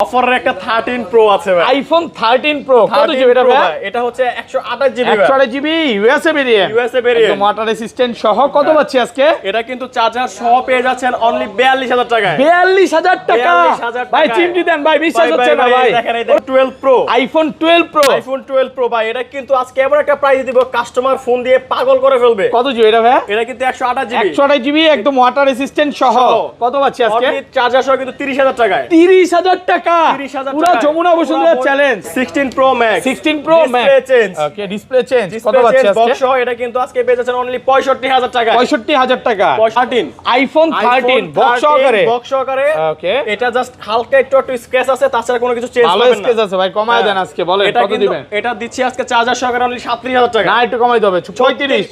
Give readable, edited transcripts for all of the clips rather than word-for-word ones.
অফারের একটা 13 প্রো আছে ভাই। আইফোন 13 প্রো কত জিবি এটা ভাই? এটা হচ্ছে 128 GB. 128 GB USA variant. USA variant. একদম ওয়াটার রেসিস্ট্যান্ট সহ কত পাচ্ছি আজকে? এটা কিন্তু চার্জার সহ পেয়ে যাচ্ছেন অনলি 42000 টাকায়। 42000 টাকা। 42000 টাকা। ভাই চিমটি দেন ভাই, বিশ্বাস হচ্ছে না ভাই। দেখেন এই 12 pro. IPhone 12 pro. IPhone 12 pro ভাই, এটা কিন্তু আজকে এমন একটা প্রাইস দিব কাস্টমার ফোন দিয়ে পাগল করে ফেলবে। কত জিবি এটা ভাই? এটা কিন্তু 128 জিবি। 128 জিবি একদম ওয়াটার রেসিস্ট্যান্ট সহ কত পাচ্ছি আজকে? অনলি চার্জার সহ কিন্তু 30000 টাকায়। 30000 টাকা। 30000 পুরো Jamuna Bashundhara challenge. 16 pro max. 16 pro max. Display change. Okay, display change কত পাচ্ছি আজকে? বক্স সহ এটা কিন্তু আজকে পেয়ে যাচ্ছেন অনলি 65000 টাকায়। 65000 টাকা। 13 আইফোন 13 বক্স সহকারে। বক্স সহকারে। ওকে, এটা জাস্ট হালকা একটু স্ক্র্যাচ আছে, তাছাড়া কোনো কিছু চেঞ্জ ভালো পাবেন না। স্কেচ আছে ভাই, কমায় দেন আজকে, বলেন কত দিবেন? এটা দিচ্ছি আজকে চার্জার সহকারে অনলি 37000 টাকা। না একটু কমাই দেবে, 35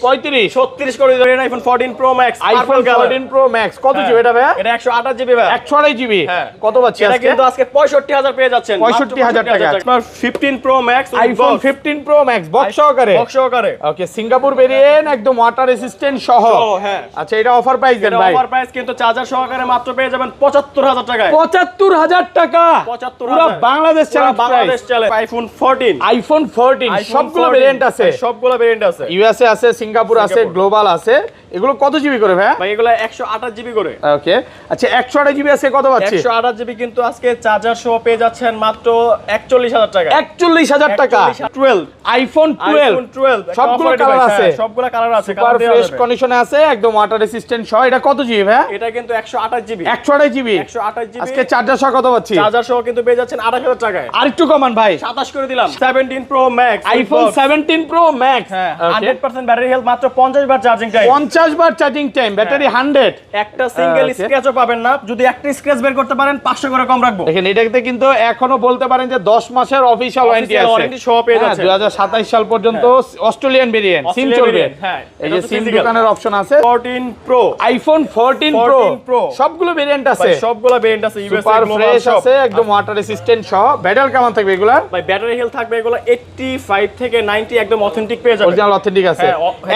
36 করে দিবেন। IPhone 14 pro max. IPhone 14 pro max কত জিবি এটা ভাই? এটা 128 জিবি ভাই। 128 জিবি কত পাচ্ছি এটা আজকে? কিন্তু আজকে 65000 পেয়ে যাচ্ছেন। 65000 টাকা। আপনার 15 pro max iPhone 15 pro max box সহকারে। বক্স সহকারে। ওকে, সিঙ্গাপুর ভেরিয়েন্ট একদম ওয়াটার রেসিস্ট্যান্ট সহ। হ্যাঁ। আচ্ছা, এটা অফার প্রাইস দেন এটা ভাই। অফার প্রাইস কিন্তু চার্জার সহকারে মাত্র পেয়ে যাবেন 75000 টাকায়। 75000 টাকা। 75000 পুরো Bangladesh challenge Bangladesh challenge. IPhone 14। IPhone 14 সবগুলো ভেরিয়েন্ট আছে। সবগুলো ভেরিয়েন্ট আছে। ইউএসএ আছে, সিঙ্গাপুর আছে, গ্লোবাল আছে। এগুলো কত জিবি করে ভাই? ভাই এগুলো 128 জিবি করে। ওকে, আচ্ছা 128 জিবি আছে কত পাচ্ছি? 128 জিবি কিন্তু আজকে চার্জার সহ পেয়ে যাচ্ছেন মাত্র 41000 টাকা। 41000 টাকা। 12 আইফোন 12 সবগুলো কালার আছে। সবগুলো কালার আছে। সুপার ফ্রেশ কন্ডিশনে আছে, একদম ওয়াটার রেসিস্ট্যান্ট সহ। এটা কত জিবি ভাই? এটা কিন্তু 128 জিবি। 128 জিবি। 128 জিবি। আজকে চার্জার সহ কত পাচ্ছি? চার্জার সহ কিন্তু পেয়ে যাচ্ছেন 28000 টাকায়। আরেকটু কমান ভাই। 27 করে দিলাম। 17 pro max. IPhone 17 pro max. হ্যাঁ, 100% ব্যাটারি হেলথ, মাত্র 50 বার চার্জিং টাইম। 50 বার চার্জিং টাইম, ব্যাটারি 100। একটা সিঙ্গেল স্ক্র্যাচও পাবেন না। যদি একটা স্ক্র্যাচ বের করতে পারেন 500 করে কম রাখবো। দেখেন, এটাতে কিন্তু এখনো বলতে পারেন যে 10 মাসের অফিশিয়াল ওয়ারেন্টি আছে। ওয়ারেন্টি সহ পেয়ে যাচ্ছে। 2027 সাল পর্যন্ত অস্ট্রেলিয়ান ভেরিয়েন্ট সিম চলবে। হ্যাঁ, এই যে সিম দোকানের অপশন আছে। 14 প্রো। আইফোন 14 প্রো সবগুলো ভেরিয়েন্ট আছে। সবগুলো ভেরিয়েন্ট আছে। ইউএসএ সুপার গ্লোবাল ফ্রেশ সব আছে, একদম ওয়াটার রেসিস্ট্যান্ট সহ। ব্যাটারি কেমন থাকবে এগুলা? ভাই ব্যাটারি হেলথ থাকবে এগুলো 85 থেকে 90 একদম অথেন্টিক পেয়ে যাবেন। অরিজিনাল অথেন্টিক আছে।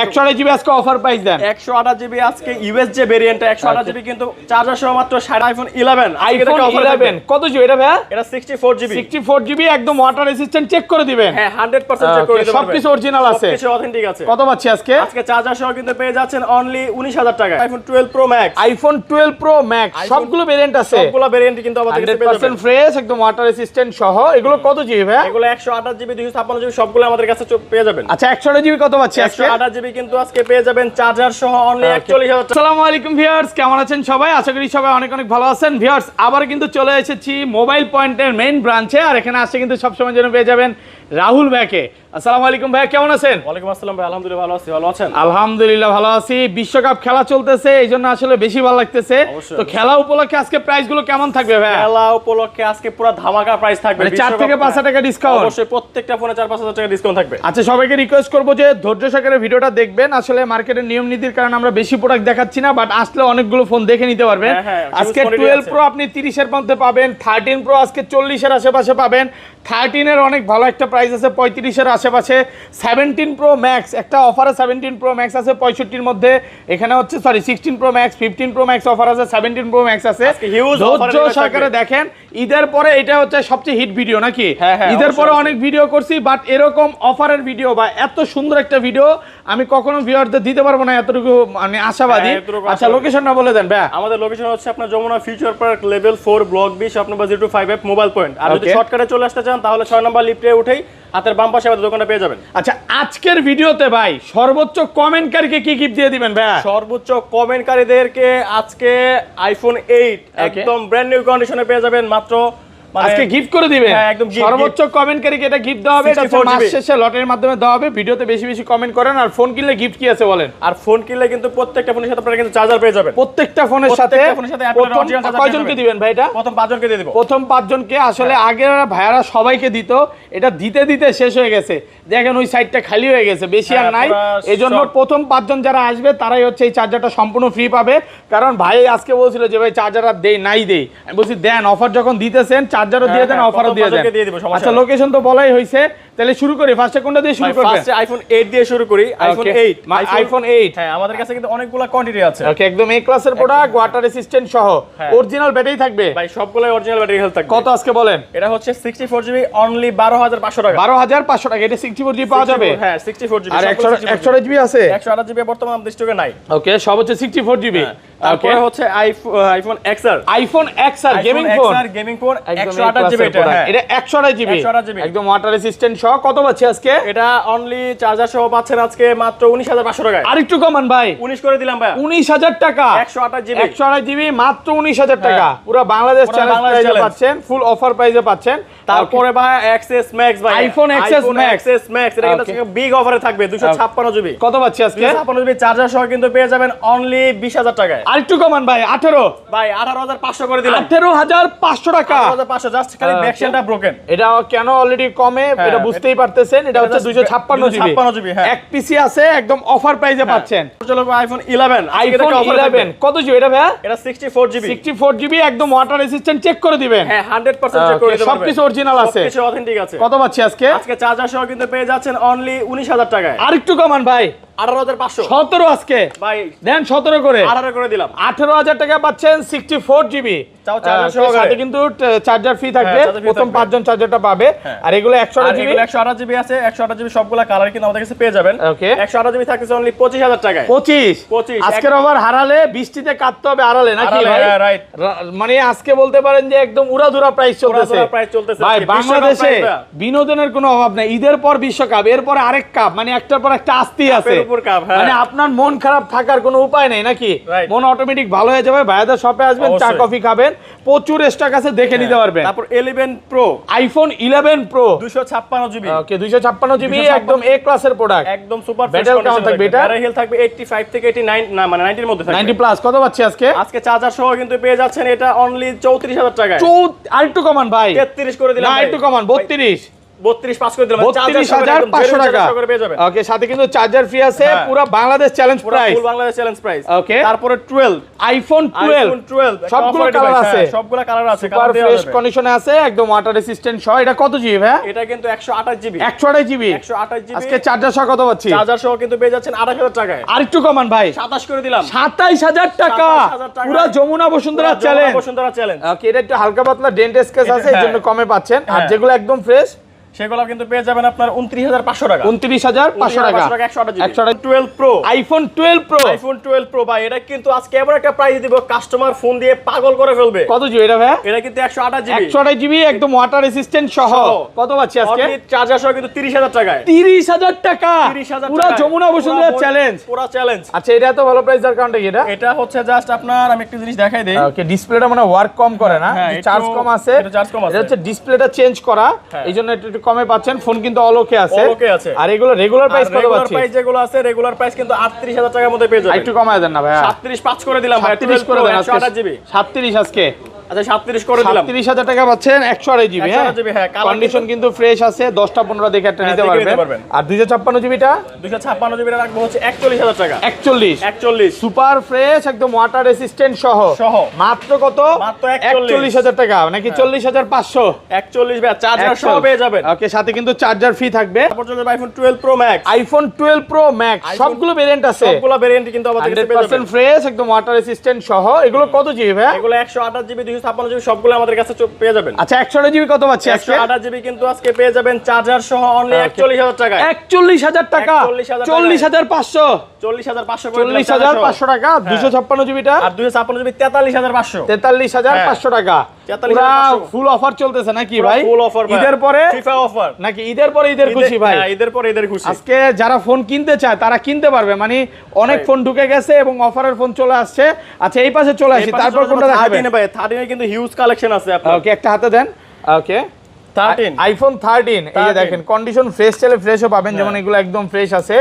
128 জিবি আজকে অফার প্রাইস দেন। 128 জিবি আজকে ইউএস যে ভেরিয়েন্ট 128 জিবি কিন্তু চার্জার সহ মাত্র 60। আইফোন 11 আইফোন 11 কত জিবি এটা ভাই? এটা 64 জিবি। 64 জিবি একদম ওয়াটার রেসিস্ট্যান্ট, চেক করে দিবেন। হ্যাঁ, 100% চেক করে দিবেন। সবকিছু অরিজিনাল আছে, সবকিছু অথেন্টিক আছে। কত পাচ্ছি আজকে? আজকে চার্জার সহ কিন্তু পেয়ে যাচ্ছেন অনলি 19000 টাকা। IPhone 12 pro max. IPhone 12 pro max সবগুলো ভেরিয়েন্ট আছে। সবগুলো ভেরিয়েন্ট কিন্তু আমাদের কাছে পেয়ে যাবেন। 100% ফ্রেশ, একদম ওয়াটার রেসিস্ট্যান্ট সহ। এগুলো কত জিবি ভাই? এগুলো 128 জিবি 256 জিবি সবগুলো আমাদের কাছে পেয়ে যাবেন। আচ্ছা, 128 জিবি কত পাচ্ছি আজকে? 128 জিবি কিন্তু আজকে পেয়ে যাবেন চার্জার সহ অনলি 41000 টাকা। আসসালামু আলাইকুম ভিউয়ার্স, কেমন আছেন সবাই? আশা করি সবাই অনেক অনেক ভালো আছেন। ভিউয়ার্স, আবার কিন্তু চলে এসেছি মোবাইল পয়েন্টের মেইন ব্রাঞ্চে। আর এখানে আসলে কিন্তু সবসময় জন্য পেয়ে যাবেন রাহুল ভাইকে। আসসালামু আলাইকুম ভাই, কেমন আছেন? ওয়ালাইকুম আসসালাম ভাই, আলহামদুলিল্লাহ ভালো আছি। ভালো আছেন? আলহামদুলিল্লাহ ভালো আছি। বিশ্বকাপ খেলা চলতেছে, এই জন্য আসলে বেশি ভালো লাগতেছে। তো খেলা উপলক্ষে আজকে প্রাইস গুলো কেমন থাকবে ভাই? খেলা উপলক্ষে আজকে পুরো ধামাকা প্রাইস থাকবে। 4 থেকে 5 টাকা ডিসকাউন্ট। অবশ্যই প্রত্যেকটা ফোনে 4-5 টাকা ডিসকাউন্ট থাকবে। আচ্ছা, সবাইকে রিকোয়েস্ট করবো যে ধৈর্য সহকারে ভিডিওটা দেখবেন। আসলে মার্কেটের নিয়ম নীতির কারণে আমরা বেশি প্রোডাক্ট দেখাচ্ছি না, বাট আসলে অনেকগুলো ফোন দেখে নিতে পারবেন। আজকে 12 প্রো আপনি 30 এর মধ্যে পাবেন। 13 প্রো আজকে 40 এর আশেপাশে পাবেন। 13 এর অনেক ভালো একটা প্রাইস আছে 35 এর আশেপাশে। 17 প্রো ম্যাক্স একটা অফারে 17 প্রো ম্যাক্স আছে 65 এর মধ্যে। এখানে হচ্ছে 16 pro max, 15 pro max offer আছে, 17 প্রো ম্যাক্স আছে। ধৈর্য সহকারে দেখেন। ঈদের পরে এটা হচ্ছে সবচেয়ে হিট ভিডিও নাকি? ঈদের পরে অনেক ভিডিও করছি, বাট এরকম অফারের ভিডিও বা এত সুন্দর একটা ভিডিও আমি কখনো ভিউয়ারদের দিতে পারবো না, এতটুকু মানে আশাবাদী। আচ্ছা, লোকেশনটা বলে দেন ভাই। আমাদের লোকেশন হচ্ছে আপনার Jamuna future park level 4 block B shop number 025F mobile point. আর যদি শর্টকাটে চলে আসতে চান তাহলে 6 নম্বর লিফটে উঠেই হাতের বাম পাশে আমাদের দোকানে পেয়ে যাবেন। আচ্ছা, আজকের ভিডিওতে ভাই সর্বোচ্চ কমেন্টকারীকে কি গিফট দিয়ে দিবেন ভাই? সর্বোচ্চ কমেন্টকারীদেরকে আজকে আইফোন 8 একদম ব্র্যান্ড নিউ কন্ডিশনে পেয়ে যাবেন মাত্র। আজকে গিফট করে দিবেন। হ্যাঁ, একদম সর্বোচ্চ কমেন্টকারীকে এটা গিফট দেওয়া হবে। এটা মাস শেষে লটের মাধ্যমে দেওয়া হবে। ভিডিওতে বেশি বেশি কমেন্ট করেন। আর ফোন কিনলে গিফট কি আছে বলেন? আর ফোন কিনলে কিন্তু প্রত্যেকটা ফোনের সাথে আপনারা কিন্তু চার্জার পেয়ে যাবেন। প্রত্যেকটা ফোনের সাথে কয়জনকে দিবেন ভাই এটা? প্রথম 5 জনকে দিয়ে দেব। প্রথম 5 জনকে। আসলে আগে ভাইয়ারা সবাইকে দিত, এটা দিতে দিতে শেষ হয়ে গেছে। দেখেন ওই সাইডটা খালি হয়ে গেছে, বেশি আর নাই। এজন্য প্রথম 5 জন যারা আসবে তারাই হচ্ছে এই চার্জারটা সম্পূর্ণ ফ্রি পাবে। কারণ ভাই আজকে বলছিল যে ভাই চার্জার আর দেই নাই দেই, আমি বলছি দেন, অফার যখন দিতেছেন চার্জারও দিয়ে দেন, অফারও দিয়ে দেন। আচ্ছা, লোকেশন তো বলাই হয়েছে, তাহলে শুরু করি ফার্স্টে কোনটা দিয়ে শুরু করবেন? ফার্স্টে আইফোন 8 দিয়ে শুরু করি। আইফোন 8 হ্যাঁ, আমাদের কাছে কিন্তু অনেকগুলো কোয়ান্টিটি আছে। ওকে, একদম এ ক্লাসের প্রোডাক্ট, ওয়াটার রেসিস্ট্যান্ট সহ, অরিজিনাল ব্যাটারি থাকবে ভাই, সবগুলাই অরিজিনাল ব্যাটারি হেলথ থাকবে। কত আজকে বলেন? এটা হচ্ছে 64GB অনলি 12500 টাকা। 12500 টাকা। এটা 64GB পাওয়া যাবে? হ্যাঁ, 64GB। আর 128GB আছে? 128GB বর্তমানে আমাদের স্টকে নাই। ওকে, সব হচ্ছে 64GB। তারপরে হচ্ছে iPhone XR। IPhone XR gaming phone. Gaming phone 128GB এটা। হ্যাঁ, এটা 128GB। একদম ওয়াটার রেসিস্ট্যান্ট সহ। কত পাচ্ছি আজকে? এটা অনলি চার্জার সহ পাচ্ছেন আজকে মাত্র 19500 টাকায়। আরেকটু কমান ভাই। 19 করে দিলাম ভাই। 19000 টাকা। 128GB মাত্র 19000 টাকা। পুরো বাংলাদেশ চ্যালেঞ্জ প্রাইসে পাচ্ছেন, ফুল অফার প্রাইসে পাচ্ছেন। তারপরে ভাই XS Max ভাই, আইফোন XS Max এটা কিন্তু বিগ অফারে থাকবে 256GB। কত পাচ্ছি আজকে? 256GB চার্জার সহ কিন্তু পেয়ে যাবেন অনলি 20000 টাকায়। আরেকটু কমান ভাই। 18 ভাই 18500 করে দিলাম। 18500 টাকা। 18500 জাস্ট খালি ব্যাক শেলটা ব্রোকেন। এটা কেন অলরেডি কমে এটা বুঝতেই পারতেছেন। এটা হচ্ছে 256GB। হ্যাঁ, এক পিসি আছে, একদম অফার প্রাইসে পাচ্ছেন। চলো আইফোন 11। আইফোন 11 কত জিবি এটা ভাই? এটা 64GB। 64GB একদম ওয়াটার রেসিস্ট্যান্ট, চেক করে দিবেন। হ্যাঁ, 100% চেক করে দিতে পারবেন। সবকিছু অরিজিনাল আছে, সবকিছু অথেন্টিক আছে। কত পাচ্ছি আজকে? আজকে চার্জার সহ কিন্তু পেয়ে যাচ্ছেন অনলি 19000 টাকায়। আরেকটু কমান ভাই। 18500। 17 আজকে ভাই দেন, 17 করে 18 করে দিলাম। 18000 টাকা পাচ্ছেন 64GB। চাও চার্জার সহ সাথে কিন্তু চার্জার ফ্রি থাকবে, প্রথম 5 জন চার্জারটা পাবে। আর এগুলো 128GB। 128GB আছে। 128GB সবগুলা কালার কিন্তু আমাদের কাছে পেয়ে যাবেন। ওকে, 128GB থাকছে অনলি 25000 টাকায়। 25 আজকের ওভার হারালে বৃষ্টিতে কাটতে হবে আড়ালে নাকি ভাই? রাইট, মানে আজকে বলতে পারেন যে একদম উড়াধুরা প্রাইস চলতেছে ভাই। বাংলাদেশে বিনোদনের কোনো অভাব নাই। ঈদের পর বিশ্বকাপ, এরপর আরেক কাপ, মানে একটার পর একটা আসতেই আছে। মানে আপনার মন খারাপ থাকার কোনো উপায় নেই নাকি? মন অটোমেটিক ভালো হয়ে যাবে। ভাইয়াদের শপে আসবেন, চা কফি খাবেন, প্রচুর স্টক আছে, দেখে নিতে পারবেন। তারপর 11 প্রো, আইফোন 11 প্রো 256GB। ওকে, 256GB একদম এ ক্লাসের প্রোডাক্ট, একদম সুপার ব্যাটারি কেমন থাকবে এটা? ব্যাটারি হেলথ থাকবে 85 থেকে 89, না মানে 90 এর মধ্যে থাকবে। 90 প্লাস। কত পাচ্ছি আজকে? আজকে চার্জার সহ কিন্তু পেয়ে যাচ্ছেন এটা অনলি 34000 টাকায়। আরেকটু কমান ভাই। 33 করে দিলাম। না, একটু কমান, 32 32 করে দিলাম। 32500 টাকা। ওকে, সাথে কিন্তু চার্জার ফ্রি আছে। পুরো বাংলাদেশ চ্যালেঞ্জ প্রাইস। ফুল বাংলাদেশ চ্যালেঞ্জ প্রাইস। ওকে, তারপরে 12, আইফোন 12 সবগুলো কালার আছে, সবগুলো কালার আছে, সুপার ফ্রেশ কন্ডিশনে আছে, একদম ওয়াটার রেসিস্ট্যান্ট সহ। এটা কত জিবি ভাই? এটা কিন্তু 128GB। 128GB। আজকে চার্জার সহ কত পাচ্ছি? চার্জার সহ কিন্তু পেয়ে যাচ্ছেন 28000 টাকায়। আরেকটু কমান ভাই। 27 করে দিলাম। 27000 টাকা। পুরো যমুনা বসুন্ধরা চ্যালেঞ্জ। ওকে, এটা একটু হালকা পাতলা ডেন্ট স্কেচ আছে, এর জন্য কমে পাচ্ছেন। আর যেগুলো একদম ফ্রেশ সেগুলো কিন্তু পেয়ে যাবেন আপনার 29500 টাকা। 29500 টাকা। 128 প্রো, আইফোন 12 প্রো ভাই। এটা কিন্তু আজকে এমন একটা প্রাইস দিব, কাস্টমার ফোন দিয়ে পাগল করে ফেলবে। কত জিবি এটা ভাই? এটা কিন্তু 128GB। 128GB একদম ওয়াটার রেসিস্ট্যান্ট সহ। কত পাচ্ছি আজকে? চার্জার সহ কিন্তু 30000 টাকায়। 30000 টাকা। পুরো যমুনা বসুন্ধরা চ্যালেঞ্জ। পুরো চ্যালেঞ্জ। আচ্ছা, এটা এত ভালো প্রাইস এর কারণটা কি? এটা হচ্ছে জাস্ট আপনার, আমি একটা জিনিস দেখাই দেই। ওকে, ডিসপ্লেটা মানে ওয়ার্ক কম করে না, চার্জ কম আছে। এটা হচ্ছে ডিসপ্লেটা চেঞ্জ করা, এইজন্য একটু কমে পাচ্ছেন। ফোন কিন্তু অলোকে আছে। আর এগুলো রেগুলার প্রাইস কত পাচ্ছি? রেগুলার প্রাইস যেগুলো আছে, রেগুলার প্রাইস কিন্তু 38000 টাকার মধ্যে পেয়ে যাবেন। একটু কমায় দেন না ভাই। 37 করে দিলাম ভাই। 37 করে দেন আজকে। 128GB। 37 আজকে। আচ্ছা, 37 করে দিলাম। 37000 টাকা পাচ্ছেন 128GB। হ্যাঁ, কন্ডিশন কিন্তু ফ্রেশ আছে। 10টা 15 দেখে একটা নিতে পারবেন। আর 256GBটা 256GB রাখবো হচ্ছে 41000 টাকা। 41 সুপার ফ্রেশ একদম ওয়াটার রেসিস্ট্যান্ট সহ মাত্র কত? মাত্র 41000 টাকা, নাকি 40500? 41 ভাই, চার্জার সহ পেয়ে যাবেন। ওকে, সাথে কিন্তু চার্জার ফ্রি থাকবে। তারপর চলে যাবে iPhone 12 pro max. IPhone 12 pro max সবগুলো ভেরিয়েন্ট আছে, সবগুলো ভেরিয়েন্টই কিন্তু আমাদের কাছে পেয়ে যাবেন। 100% ফ্রেশ একদম ওয়াটার রেসিস্ট্যান্ট সহ। এগুলো কত জিবি ভাই? এগুলো 128GB 256GB সবগুলো আমাদের কাছে পেয়ে যাবেন। আচ্ছা, 128GB কত পাচ্ছি আজকে? 128GB কিন্তু আজকে পেয়ে যাবেন চার্জার সহ অনলি 41000 টাকা। 41000 টাকা। 40500 40500 টাকা। 256GBটা আর 256GB 43500 43500 টাকা। ফুল অফার চলতেছে নাকি ভাই? ফুল অফার ভাই। ঈদের পরে ফিফা অফার নাকি ঈদের পরে ঈদের খুশি ভাই? হ্যাঁ, ঈদের পরে ঈদের খুশি। আজকে যারা ফোন কিনতে চায় তারা কিনতে পারবে, মানে অনেক ফোন ঢুকে গেছে এবং অফারের ফোন চলে আসছে। আচ্ছা, এই পাশে চলে আসি, তারপর কোনটা দেখাবেন? 13 ভাই, 13 এর কিন্তু হিউজ কালেকশন আছে আপনার। ওকে, একটা হাতে দেন। ওকে, 13 আইফোন 13 এই যে দেখেন, কন্ডিশন ফ্রেশ চাইলে ফ্রেশও পাবেন, যেমন এগুলো একদম ফ্রেশ আছে,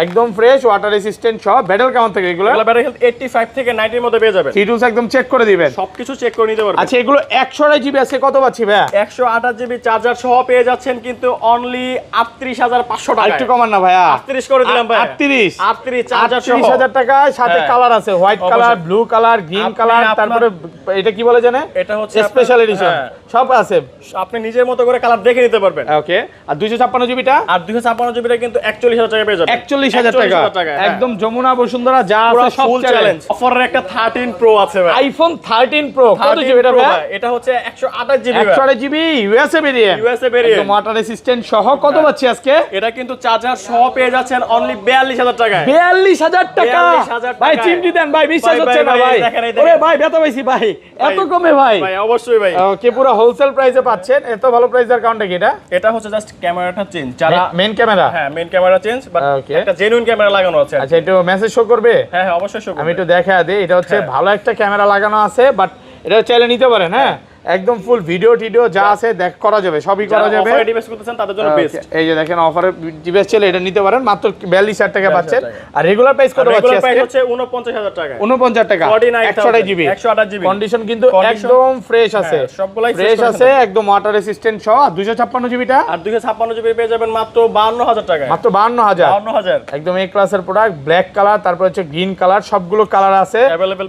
একদম ফ্রেশ ওয়াটার রেসিস্ট্যান্ট সব। ব্যাটারি কেমন থাকে এগুলো? ব্যাটারি হেলথ 85 থেকে 90 এর মধ্যে পেয়ে যাবেন। ফিটুলস একদম চেক করে দিবেন, সবকিছু চেক করে নিতে পারবেন। আচ্ছা, এগুলো 128GB আছে, কত পাচ্ছি ভাই? 128GB চার্জার সহ পেয়ে যাচ্ছেন কিন্তু অনলি 38500 টাকা। একটু কমান না ভাইয়া? 38 করে দিলাম ভাই। 38 চার্জার সহ 38000 টাকা। সাথে কালার আছে, white colour, blue colour, green colour, তারপরে এটা কি বলে জানেন? এটা হচ্ছে স্পেশাল এডিশন, সব আছে। আপনি নিজের মতো মতো করে কালার দেখে নিতে পারবেন। ওকে, আর 256 জিবিটা? আর 256 জিবিটা কিন্তু 41000 টাকা পেয়ে যাবেন। 41000 টাকা, একদম যমুনা বসুন্ধরা যা আছে সব চ্যালেঞ্জ। অফারের একটা 13 প্রো আছে ভাই, আইফোন 13 প্রো। কত জিবি এটা ভাই? এটা হচ্ছে 128 জিবি। 128 GB USA variant. একদম ওয়াটার রেসিস্ট্যান্ট সহ। কত পাচ্ছি আজকে? এটা কিন্তু চার্জার সহ পেয়ে যাচ্ছেন অনলি 42000 টাকায়। 42000 টাকা ভাই, চিমটি দেন ভাই, বিশ্বাস হচ্ছে না ভাই। ওরে ভাই ব্যথা পাইছি ভাই, এত কমে ভাই? ভাই অবশ্যই ভাই। ওকে, পুরো হোলসেল প্রাইসে পাচ্ছেন। এত ভালো প্রাইসের কারণটা কি এটা? এটা হচ্ছে জাস্ট ক্যামেরাটা চেঞ্জ, যারা মেইন ক্যামেরা। হ্যাঁ মেইন ক্যামেরা চেঞ্জ, বাট একটা জেনুইন ক্যামেরা লাগানো আছে। আচ্ছা, একটু মেসেজ শো করবে? হ্যাঁ হ্যাঁ অবশ্যই শো করবে। আমি একটু দেখা দিই। এটা হচ্ছে ভালো একটা ক্যামেরা লাগানো আছে, বাট এটা চাইলে নিতে পারেন। হ্যাঁ, একদম ফুল ভিডিও টিডিও যা আছে দেখ করা যাবে, সবই করা যাবে। অফারে ডিভাইস করতেছেন তাদের জন্য বেস্ট। এই যে দেখেন, অফারে ডিভাইস চলে এটা নিতে পারেন, মাত্র 42000 টাকা পাচ্ছেন। আর রেগুলার প্রাইস কত পাচ্ছেন? রেগুলার প্রাইস হচ্ছে 49000 টাকা। 49000 টাকা, 128 জিবি। 128 জিবি কন্ডিশন কিন্তু একদম ফ্রেশ আছে, সবগুলাই ফ্রেশ আছে, একদম ওয়াটার রেসিস্ট্যান্ট সহ। আর 256 জিবিটা? আর 256 জিবি পেয়ে যাবেন মাত্র 52000 টাকায়। মাত্র 52000। 52000 একদম এ ক্লাসের প্রোডাক্ট, ব্ল্যাক কালার, তারপর হচ্ছে গ্রিন কালার, সবগুলো কালার আছে।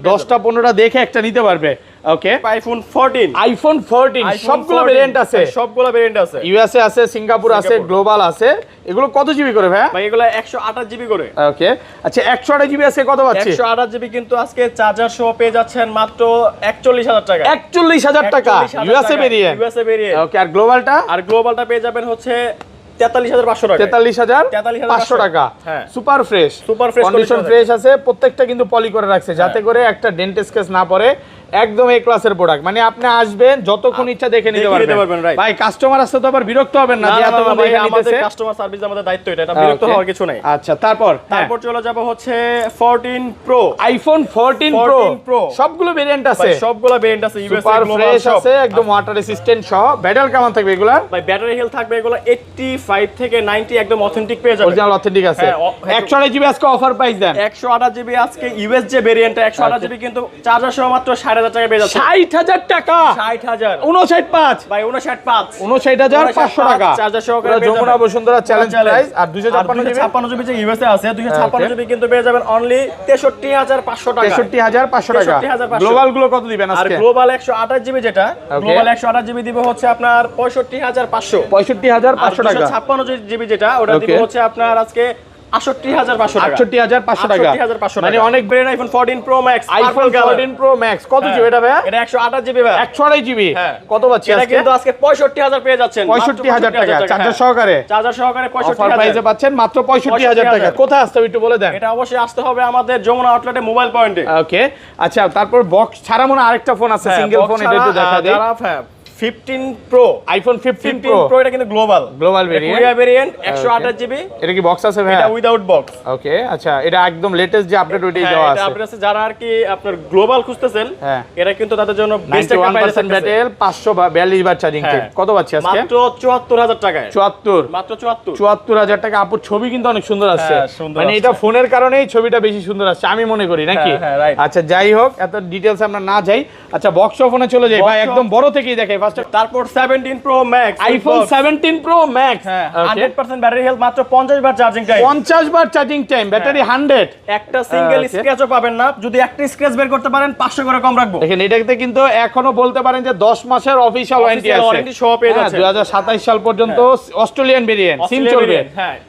10টা 15টা দেখে একটা নিতে পারবে। ওকে, আইফোন 14, আইফোন 14 সবগুলো ভেরিয়েন্ট আছে, সবগুলো ভেরিয়েন্ট আছে। ইউএসএ আছে, সিঙ্গাপুর আছে, গ্লোবাল আছে। এগুলো কত জিবি করে ভাই? ভাই এগুলো 128 জিবি করে। ওকে, আচ্ছা 128 জিবি আছে কত পাচ্ছি? 128 জিবি কিন্তু আজকে চার্জার সহ পেয়ে যাচ্ছেন মাত্র 41000 টাকা। 41000 টাকা USA variant. USA variant. Okay, আর গ্লোবালটা? আর গ্লোবালটা পেয়ে যাবেন হচ্ছে 43500 টাকা। 43500 টাকা। হ্যাঁ, super fresh, super fresh condition fresh আছে। প্রত্যেকটা কিন্তু পলি করে রাখছে যাতে করে একটা ডেন্ট স্কেচ না পড়ে। একদম এই ক্লাসের প্রোডাক্ট, মানে আপনি আসবেন যতক্ষণ ইচ্ছা দেখে নিতে পারবেন ভাই। কাস্টমার আসতে তো আবার বিরক্ত হবেন না যে এতক্ষণ দেখে নিতেছে। কাস্টমার সার্ভিস আমাদের দায়িত্ব, এটা বিরক্ত হওয়ার কিছু নাই। আচ্ছা, তারপর চলে যাব হচ্ছে 14 প্রো। আইফোন 14 প্রো সবগুলো ভেরিয়েন্ট আছে, সবগুলো ভেরিয়েন্ট আছে, ইউএসএ সুপার গ্লোবাল ফ্রেশ সব আছে, একদম ওয়াটার রেসিস্ট্যান্ট সহ। ব্যাটারি কেমন থাকবে এগুলা? ভাই ব্যাটারি হেলথ থাকবে এগুলো 85 থেকে 90, একদম অথেন্টিক পেয়ে যাবেন, অরিজিনাল অথেন্টিক আছে। 128 জিবি আজকে অফার প্রাইস দেন। 128 জিবি আজকে ইউএস যে ভেরিয়েন্ট 128 জিবি কিন্তু চার্জার সহ মাত্র 60000 টাকা পেয়ে যাচ্ছে। 60000 টাকা? 60000 595 ভাই, 595 59500 টাকা চার্জার সহকারে পেয়ে যমুনা বসুন্ধরা চ্যালেঞ্জ প্রাইস। আর 256 জিবি যে ইউএসএ আছে, 256 জিবি কিন্তু পেয়ে যাবেন অনলি 63500 টাকা। 63500 টাকা। 63500 গ্লোবাল গুলো কত দিবেন আর আজকে? গ্লোবাল 128 জিবি যেটা, গ্লোবাল 128 জিবি দিব হচ্ছে আপনার 65500। 65500 টাকা। 256 জিবি যেটা, ওটা দিব হচ্ছে আপনার আজকে 68500 টাকা। 68500 টাকা, 68500 মানে টাকা। অনেক brand iPhone 14 pro max, iPhone 14 pro max কত জিবি এটা ভাই? এটা 128 জিবি ভাই। 128 জিবি কত পাচ্ছি এটা আজকে? কিন্তু আজকে 65000 পেয়ে যাচ্ছেন। 65000 টাকা চার্জার সহকারে? চার্জার সহকারে অফার 65000 প্রাইসে পাচ্ছেন মাত্র 65000 টাকা। কোথায় আসতে হবে একটু বলে দেন। এটা অবশ্যই আসতে হবে আমাদের যমুনা আউটলেটে, মোবাইল পয়েন্টে। ওকে, আচ্ছা তারপর বক্স ছাড়া মনে আরেকটা ফোন আছে, সিঙ্গেল ফোন, এটা একটু দেখা দেই। 15 প্রো, আইফোন 15 প্রো এটা কিন্তু গ্লোবাল ভেরিয়েন্ট 128 জিবি। এটা কি বক্স আছে ভাই? এটা উইদাউট বক্স। ওকে, আচ্ছা এটা একদম লেটেস্ট যে আপডেট ওইটাই দেওয়া আছে। এটা আপডেট আছে, যারা আর কি আপনার গ্লোবাল খুঁজতেছেন এটা কিন্তু তাদের জন্য বেস্ট একটা প্রাইস আছে। ব্যাটারি 542 বার চার্জিং টাইম। কত পাচ্ছি আজকে? মাত্র 74000 টাকায়। 74 মাত্র 74 74000 টাকা। আপুর ছবি কিন্তু অনেক সুন্দর আসছে, মানে এটা ফোনের কারণেই ছবিটা বেশি সুন্দর আসছে আমি মনে করি, নাকি? আচ্ছা যাই হোক, এত ডিটেইলস আমরা না যাই। আচ্ছা বক্স ফোনে চলে যাই ভাই, একদম বড় থেকেই দেখাই ফার্স্ট। তারপর 17 pro max, iPhone 17 pro max, 100% battery health, মাত্র 50 বার চার্জিং টাইম। 50 বার চার্জিং টাইম, ব্যাটারি 100। একটা সিঙ্গেল স্ক্র্যাচও পাবেন না, যদি একটা স্ক্র্যাচ বের করতে পারেন 500 করে কম রাখবো। দেখেন এটাতে কিন্তু এখনো বলতে পারেন যে 10 মাসের অফিশিয়াল ওয়ারেন্টি আছে। ওয়ারেন্টি সহ পেয়ে যাচ্ছে। 2027 সাল পর্যন্ত অস্ট্রেলিয়ান ভেরিয়েন্ট সিম চলবে।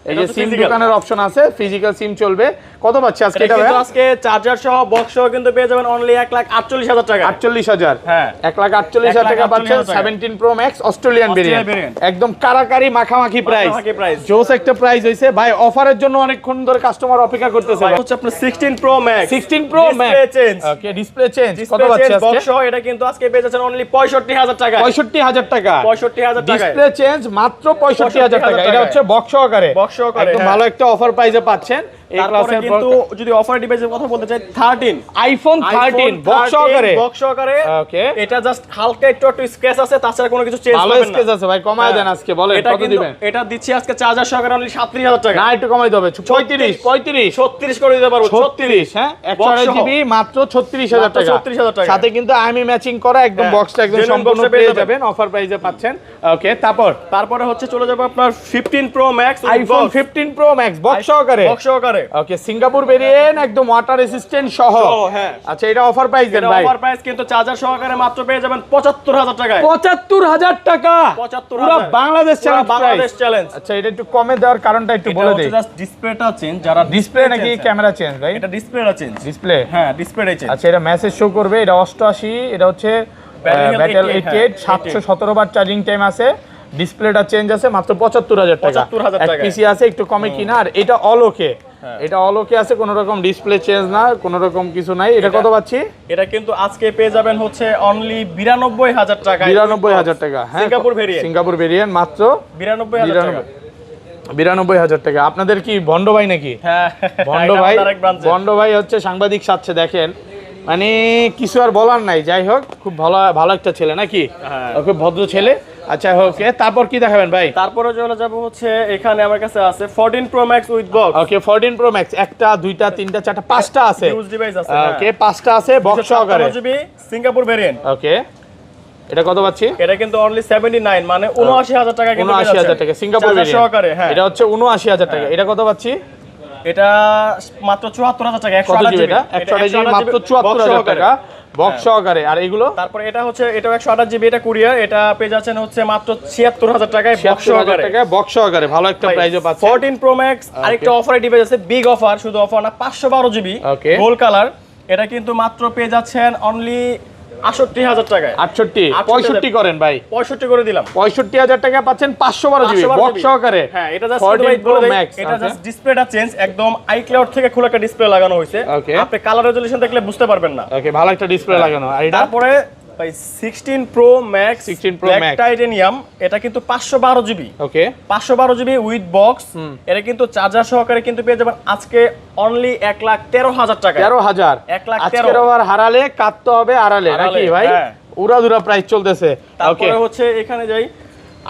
এই যে সিম দোকানের অপশন আছে, ফিজিক্যাল সিম চলবে। কত পাচ্ছি আজকে এটা ভাই? আজকে চার্জার সহ বক্স সহ কিন্তু পেয়ে যাবেন অনলি 1,48,000 টাকা। 48,000, হ্যাঁ 1,48,000 টাকা পাচ্ছেন 17 প্রো ম্যাক্স অস্ট্রেলিয়ান ভেরিয়েন্ট। একদম কারাকারি মাখামাখি প্রাইস, জোস একটা প্রাইস হইছে ভাই। অফারের জন্য অনেকক্ষণ ধরে কাস্টমার অপেক্ষা করতেছে ভাই। হচ্ছে আপনার 16 প্রো ম্যাক্স, 16 প্রো ম্যাক্স ওকে, ডিসপ্লে চেঞ্জ কত পাচ্ছি আজকে? বক্স সহ এটা কিন্তু আজকে পেয়ে যাচ্ছেন অনলি 65,000 টাকা। 65,000 টাকা, 65,000 টাকা। ডিসপ্লে চেঞ্জ মাত্র 65,000 টাকা। এটা হচ্ছে বক্স সহকারে, একদম ভালো একটা অফার প্রাইসে পাচ্ছেন। এই ক্লাসের কিন্তু যদি অফার ডিভাইসের কথা বলতে চাই, 13 আইফোন 13 বক্স সহকারে। ওকে, এটা জাস্ট হালকা একটু স্ক্র্যাচ আছে, তাছাড়া কোনো কিছু চেঞ্জ ভালো স্ক্র্যাচ আছে ভাই। কমায় দেন আজকে, বলেন কত দিবেন? এটা দিচ্ছি আজকে চার্জার সহকারে অনলি 37,000 টাকা। না একটু কমাই দিবে, 35 36 করে দিতে পারবো। 36 হ্যাঁ, 128 জিবি মাত্র 36,000 টাকা। 36,000 টাকা, সাথে কিন্তু আইএমআই ম্যাচিং করা একদম বক্সটা একদম সম্পূর্ণ পেয়ে যাবেন, অফার প্রাইসে পাচ্ছেন। ওকে, তারপরে হচ্ছে চলে যাব আপনার 15 pro max, iPhone 15 pro max box সহকারে। ওকে সিঙ্গাপুর ভেরিয়েন্ট একদম ওয়াটার রেসিস্ট্যান্ট সহ। হ্যাঁ আচ্ছা এটা অফার প্রাইস দেন ভাই? অফার প্রাইস কিন্তু চার্জার সহকারে মাত্র পেয়ে যাবেন 75000 টাকায়। 75000 টাকা 75000 পুরো বাংলাদেশ চ্যালেঞ্জ। বাংলাদেশ চ্যালেঞ্জ। আচ্ছা এটা একটু কমে দেওয়ার কারণটা একটু বলে দেই। এটা জাস্ট ডিসপ্লেটা চেঞ্জ, যারা ডিসপ্লে নাকি ক্যামেরা চেঞ্জ ভাই? এটা ডিসপ্লেটা চেঞ্জ। ডিসপ্লে হ্যাঁ ডিসপ্লেটাই চেঞ্জ। আচ্ছা এটা মেসেজ শো করবে, এটা 88, এটা হচ্ছে ব্যাটেল 88, 717 বার চার্জিং টাইম আছে, ডিসপ্লেটা চেঞ্জ আছে, মাত্র 75000 টাকা। 75000 এক টাকা পিসি আছে একটু কমে কিনা। আর এটা অলোকে, এটা অলোকে আছে, কোনো রকম ডিসপ্লে চেঞ্জ না, কোনো রকম কিছু নাই। এটা কত পাচ্ছি? এটা কিন্তু আজকে পেয়ে যাবেন হচ্ছে অনলি 92000 টাকা। 92000 টাকা। হ্যাঁ সিঙ্গাপুর ভেরিয়েন্ট। সিঙ্গাপুর ভেরিয়েন্ট মাত্র 92000 টাকা। 92000 টাকা। আপনাদের কি ভন্ড ভাই নাকি? হ্যাঁ ভন্ড ভাই, ভন্ড ভাই হচ্ছে সাংবাদিক সাথে দেখেন, মানে কিছু আর বলার নাই। যাই হোক খুব ভালো ভালো একটা ছেলে নাকি? খুব ভদ্র ছেলে। আচ্ছা ওকে তারপর কি দেখাবেন ভাই? তারপরে চলে যাব হচ্ছে এখানে আমার কাছে আছে 14 Pro Max with box. Okay 14 Pro Max, একটা দুইটা তিনটা চারটা পাঁচটা আছে। ইউজ ডিভাইস আছে। ওকে পাঁচটা আছে বক্স সহকারে। GB Singapore variant. ওকে এটা কত পাচ্ছি? এটা কিন্তু অনলি 79 মানে 79000 টাকা কিন্তু 79000 টাকা সিঙ্গাপুর ভেরিয়েন্ট সহকারে। হ্যাঁ এটা হচ্ছে 79000 টাকা। এটা কত পাচ্ছি? এটা মাত্র 74000 টাকা। 128 জিবি, এটা 128 জিবি মাত্র 74000 টাকা বক্স সহকারে। আর এগুলো তারপরে এটা হচ্ছে এটাও 128 জিবি, এটা কুরিয়ার, এটা পেয়ে যাচ্ছেন হচ্ছে মাত্র 76000 টাকায় বক্স 76000 টাকা বক্স সহকারে। ভালো একটা প্রাইসে পাচ্ছেন। 14 Pro Max আরেকটা অফার ডিভাইস আছে, বিগ অফার, শুধু অফার না, 512 জিবি গোল্ড কালার। এটা কিন্তু মাত্র পেয়ে যাচ্ছেন অনলি 68000 টাকায়। 68 65 করেন ভাই, 65 করে দিলাম। 65000 টাকা পাচ্ছেন 512 জিবি বক্স সহকারে। হ্যাঁ এটা জাস্ট 14 Pro Max, এটা জাস্ট ডিসপ্লেটা চেঞ্জ, একদম আইক্লাউড থেকে খোলা একটা ডিসপ্লে লাগানো হয়েছে। আপনি কালার রেজোলিউশন দেখলে বুঝতে পারবেন না। ওকে ভালো একটা ডিসপ্লে লাগানো। আর এটা তারপরে ভাই 16 Pro Max 16 Pro Max titanium, এটা কিন্তু 512 GB. Okay 512 GB with box. এটা কিন্তু চার্জার সহকারে কিন্তু পেয়ে যাবেন আজকে অনলি 1,13,000 টাকা। 13000 1,13,000 আজকের ওভার হারালে কাটতে হবে আড়ালে নাকি ভাই? উড়াধুরা প্রাইস চলতেছে। তারপরে হচ্ছে এখানে যাই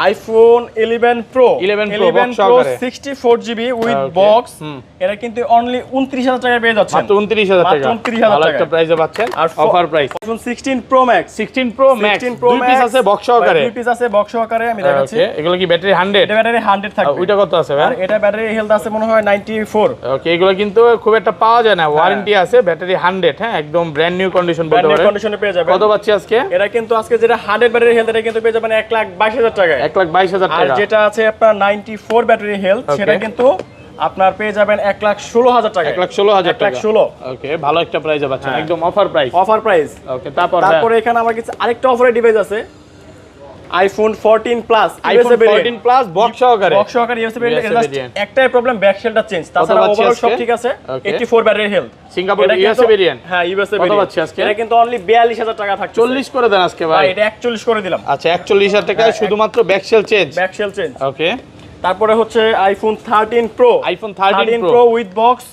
iPhone 11 Pro 11 Pro 64 GB with box. এটা কিন্তু অনলি 29000 টাকায় পেয়ে যাচ্ছেন। মাত্র 29000 টাকা। 29000 ভালো একটা প্রাইসে পাচ্ছেন। আর offer price iPhone 16 Pro Max 16 Pro Max দুই পিস আছে বক্স সহকারে। দুই পিস আছে বক্স সহকারে, আমি দেখাচ্ছি। ওকে এগুলো কি ব্যাটারি 100? এটা ব্যাটারি 100 থাকবে। ওইটা কত আছে ভাই? আর এটা ব্যাটারি হেলথ আছে মনে হয় 94। ওকে এগুলো কিন্তু খুব একটা পাওয়া যায় না, ওয়ারেন্টি আছে, ব্যাটারি 100। হ্যাঁ একদম ব্র্যান্ড নিউ কন্ডিশন বলতে পারেন। কন্ডিশনে পেয়ে যাবেন। কত পাচ্ছি আজকে? এটা কিন্তু আজকে যেটা 100 ব্যাটারি হেলথ, এটা কিন্তু পেয়ে যাবেন 1,22,000 টাকায়। 1,22,000 টাকা। আর যেটা আছে আপনার 94 ব্যাটারি হেলথ, সেটা কিন্তু আপনার পেয়ে যাবেন 1,16,000 টাকা। 1,16,000 টাকা। 1,16। ওকে ভালো একটা প্রাইসে পাচ্ছেন, একদম offer price. Offer price. Okay তারপরে এখানে আমার কাছে আরেকটা অফারের ডিভাইস আছে, iPhone 14 plus iPhone 14 plus box সহকারে। বক্স সহকারে ইউএসবি ভেরিয়েন্ট। একটাই প্রবলেম, ব্যাক শেলটা চেঞ্জ, তাছাড়া ওভারঅল সব ঠিক আছে। 84 battery health Singapore USB variant. হ্যাঁ ইউএসবি ভেরিয়েন্ট। কত পাচ্ছি আজকে? এটা কিন্তু অনলি 42000 টাকা থাকছে। 40 করে দেন আজকে ভাই। এটা 41 করে দিলাম। আচ্ছা 41000 টাকায় শুধুমাত্র back shell change. Back shell change. Okay তারপরে হচ্ছে iPhone 13 Pro iPhone 13 Pro with box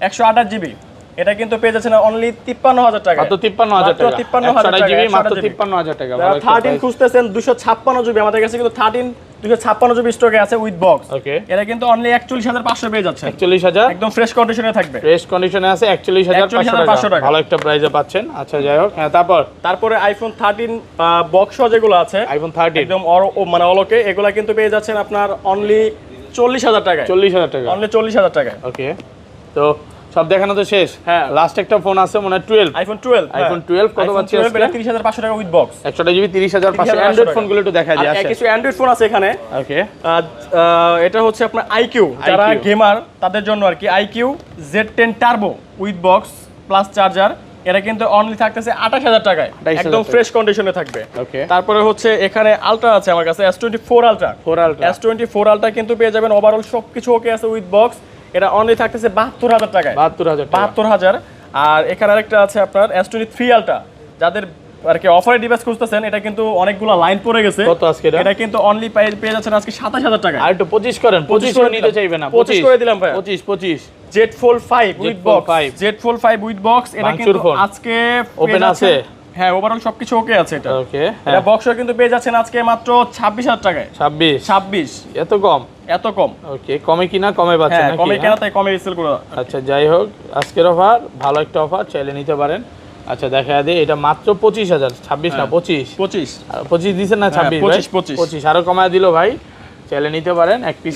128 GB. এটা কিন্তু পেয়ে যাচ্ছেন অনলি 53000 টাকা। মাত্র 53000 টাকা। 53000 জিবি মাত্র 53000 টাকা। 13 খুঁজতেছেন 256 জিবি, আমাদের কাছে কিন্তু 13 256 জিবি স্টকে আছে উইথ বক্স। ওকে এটা কিন্তু অনলি 41500 পেয়ে যাচ্ছে। 41000 একদম ফ্রেশ কন্ডিশনে থাকবে। ফ্রেশ কন্ডিশনে আছে 41500 টাকা। ভালো একটা প্রাইসে পাচ্ছেন। আচ্ছা যাই হোক হ্যাঁ তারপরে আইফোন 13 বক্স যেগুলো আছে, আইফোন 13 একদম মানে অলোকে, এগুলা কিন্তু পেয়ে যাচ্ছেন আপনার অনলি 40000 টাকায়। 40000 টাকা। অনলি 40000 টাকায়। ওকে তো সব দেখানো তো শেষ। হ্যাঁ লাস্ট একটা ফোন আছে মনে হয় 12 আইফোন 12। আইফোন 12 কত পাচ্ছি আজকে? 30500 টাকা উইথ বক্স। 128 জিবি 30500। অ্যান্ড্রয়েড ফোনগুলো একটু দেখাই দিই। কিছু অ্যান্ড্রয়েড ফোন আছে এখানে। ওকে এটা হচ্ছে আপনার আইকিউ, যারা গেমার তাদের জন্য আর কি। IQOO Z10 turbo with box plus charger. এটা কিন্তু অনলি থাকতেছে 28000 টাকায়, একদম ফ্রেশ কন্ডিশনে থাকবে। ওকে তারপরে হচ্ছে এখানে আলট্রা আছে আমার কাছে, S24 আলট্রা। S24 আলট্রা কিন্তু পেয়ে যাবেন, ওভারঅল সবকিছু ওকে আছে উইথ বক্স। এটা অনলি থাকতেছে 72000 টাকায়। 72000। আর এখানে আরেকটা আছে আপনার S23 আলট্রা, যাদের আর কি অফারে ডিভাইস খুঁজতেছেন। এটা কিন্তু অনেকগুলো লাইন পড়ে গেছে। কত আজকে এটা কিন্তু অনলি পেয়ে যাচ্ছেন আজকে 27000 টাকা। আর একটু 25 করেন। 25 করে নিতে চাইবে না। 25 করে দিলাম ভাই। 25 Z Fold 5 with box. Z Fold 5 with box. এটা কিন্তু আজকে ওপেন আছে। হ্যাঁ ওভারঅল সবকিছু ওকে আছে এটা। ওকে এটা বক্সও কিন্তু পেয়ে যাচ্ছেন আজকে মাত্র 26000 টাকায়। 26 এত কম? এত কম। ওকে কমে কিনা কমে পাচ্ছেন নাকি? কমে কেনা তাই কমে সেল করে। আচ্ছা যাই হোক আজকের অফার ভালো একটা অফার, চাইলে নিতে পারেন। আচ্ছা দেখা দেয় এটা মাত্র 25000। 26 না 25 দিছেন না? 26 25 আরো কমায় দিল ভাই, চাইলে নিতে পারেন। এক পিস